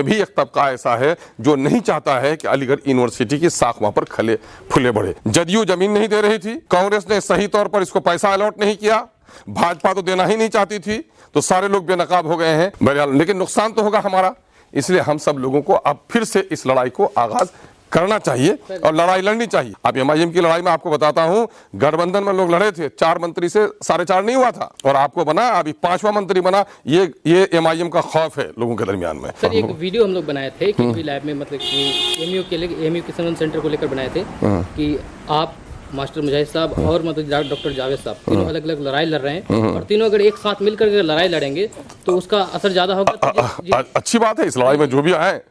भी एक तबका ऐसा है जो नहीं चाहता है कि अलीगढ़ यूनिवर्सिटी की साख वहां पर खले फूले बढ़े। जदयू जमीन नहीं दे रही थी, कांग्रेस ने सही तौर पर इसको पैसा अलॉट नहीं किया, भाजपा तो देना ही नहीं चाहती थी, तो सारे लोग बेनकाब हो गए हैं। बहरहाल लेकिन नुकसान तो होगा हमारा, इसलिए हम सब लोगों को अब फिर से इस लड़ाई को आगाज करना चाहिए और लड़ाई लड़नी चाहिए। अब एमआईएम की लड़ाई में आपको बताता हूं, गठबंधन में लोग लड़े थे, 4 मंत्री से 4.5 नहीं हुआ था और आपको बना अभी 5वां मंत्री बना। ये एमआईएम का खौफ है लोगों के दरमियान में। सर एक वीडियो हम लोग बनाए थे कि लैब में, मतलब कि एमयू किशन सेंटर को लेकर बनाए थे कि आप मास्टर मुजाहिद साहब और मतलब डॉक्टर जावेद साहब तीनों अलग अलग लड़ाई लड़ रहे हैं और तीनों अगर एक साथ मिलकर के लड़ाई लड़ेंगे तो उसका असर ज्यादा होगा। अच्छी बात है, इस लड़ाई में जो भी आए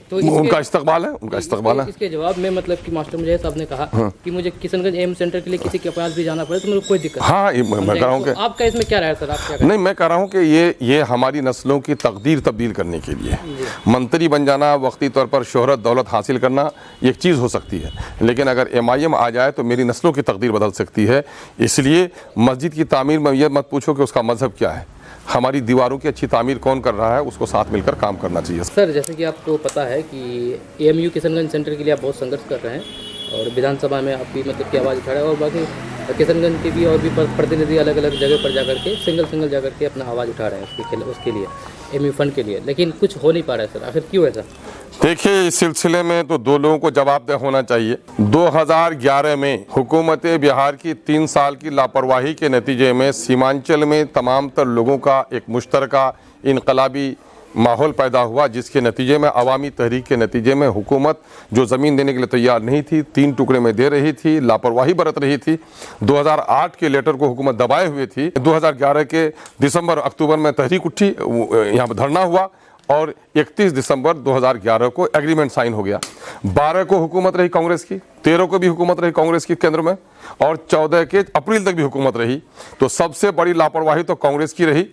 तो उनका इस्तकबाल है, उनका इस्तकबाल है। इसके जवाब में मतलब कि मास्टर मुजाहिद साहब ने कहा कि मुझे किशनगंज एम सेंटर के लिए किसी के पास भी जाना पड़े तो मुझे कोई दिक्कत नहीं। हाँ, मैं कह रहा हूँ कि आपका इसमें क्या रहा सर, आप क्या नहीं, मैं कह रहा हूँ कि ये हमारी नस्लों की तकदीर तब्दील करने के लिए मंत्री बन जाना, वक्ती तौर पर शोहरत दौलत हासिल करना एक चीज़ हो सकती है, लेकिन अगर एमआईएम आ जाए तो मेरी नस्लों की तकदीर बदल सकती है। इसलिए मस्जिद की तामीर में ये मत पूछो कि उसका मजहब क्या है, हमारी दीवारों की अच्छी तामीर कौन कर रहा है, उसको साथ मिलकर काम करना चाहिए। सर जैसे कि आपको पता है कि एएमयू किशनगंज सेंटर के लिए आप बहुत संघर्ष कर रहे हैं और विधानसभा में आप भी मतलब की आवाज़ उठा रहे हैं और बाकी किशनगंज के भी और भी प्रतिनिधि अलग अलग जगह पर जाकर के सिंगल जाकर के अपना आवाज़ उठा रहे हैं उसके लिए एएमयू फंड के लिए, लेकिन कुछ हो नहीं पा रहा है सर, आखिर क्यों ऐसा? देखिए, इस सिलसिले में तो 2 लोगों को जवाबदेह होना चाहिए। 2011 में हुकूमत बिहार की 3 साल की लापरवाही के नतीजे में सीमांचल में तमाम तर लोगों का एक मुश्तरका इनकलाबी माहौल पैदा हुआ, जिसके नतीजे में अवामी तहरीक के नतीजे में हुकूमत जो ज़मीन देने के लिए तैयार नहीं थी, 3 टुकड़े में दे रही थी, लापरवाही बरत रही थी। 2008 के लेटर को हुकूमत दबाए हुए थी। 2011 के दिसंबर अक्टूबर में तहरीक उठी, यहाँ पर धरना हुआ और 31 दिसंबर 2011 को एग्रीमेंट साइन हो गया। 12 को हुकूमत रही कांग्रेस की, 13 को भी हुकूमत रही कांग्रेस की केंद्र में और 14 के अप्रैल तक भी हुकूमत रही। तो सबसे बड़ी लापरवाही तो कांग्रेस की रही।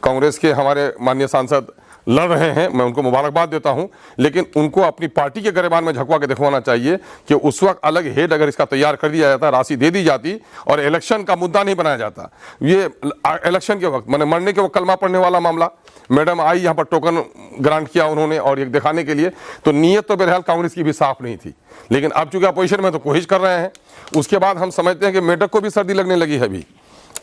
कांग्रेस के हमारे माननीय सांसद लड़ रहे हैं, मैं उनको मुबारकबाद देता हूं, लेकिन उनको अपनी पार्टी के गिरबान में झकवा के दिखवाना चाहिए कि उस वक्त अलग हेड अगर इसका तैयार कर दिया जाता, राशि दे दी जाती और इलेक्शन का मुद्दा नहीं बनाया जाता। ये इलेक्शन के वक्त मैंने मरने के वक्त कलमा पढ़ने वाला मामला, मैडम आई यहाँ पर टोकन ग्रांट किया उन्होंने और एक दिखाने के लिए, तो नीयत तो बहरहाल कांग्रेस की भी साफ नहीं थी, लेकिन अब चूंकि अपोजिशन में तो कोशिश कर रहे हैं। उसके बाद हम समझते हैं कि मेडक को भी सर्दी लगने लगी है।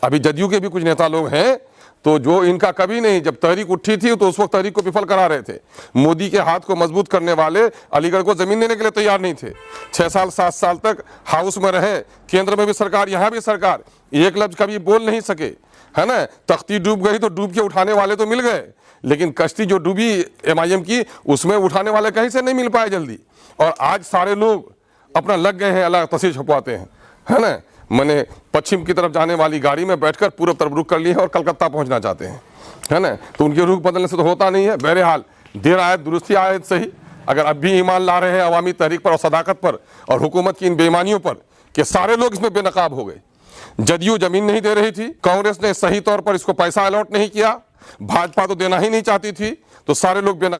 अभी जदयू के भी कुछ नेता लोग हैं तो जो इनका कभी नहीं, जब तहरीक उठी थी तो उस वक्त तहरीक को विफल करा रहे थे। मोदी के हाथ को मजबूत करने वाले अलीगढ़ को जमीन देने के लिए तैयार नहीं थे। 6 साल 7 साल तक हाउस में रहे, केंद्र में भी सरकार, यहाँ भी सरकार, एक लफ्ज कभी बोल नहीं सके, है ना। तख्ती डूब गई तो डूब के उठाने वाले तो मिल गए, लेकिन कश्ती जो डूबी एमआईएम की, उसमें उठाने वाले कहीं से नहीं मिल पाए जल्दी। और आज सारे लोग अपना लग गए हैं, अलग तस्वीर छुपवाते हैं, है ना। मैंने पश्चिम की तरफ जाने वाली गाड़ी में बैठकर पूर्व तरफ रुख कर लिए हैं और कलकत्ता पहुंचना चाहते हैं, है ना। तो उनके रुख बदलने से तो होता नहीं है। बहरहाल देर आयत दुरुस्ती आयत सही, अगर अब भी ईमान ला रहे हैं अवामी तहरीक पर और सदाकत पर और हुकूमत की इन बेईमानियों पर कि सारे लोग इसमें बेनकाब हो गए। जदयू जमीन नहीं दे रही थी, कांग्रेस ने सही तौर पर इसको पैसा अलॉट नहीं किया, भाजपा तो देना ही नहीं चाहती थी, तो सारे लोग बेनकाब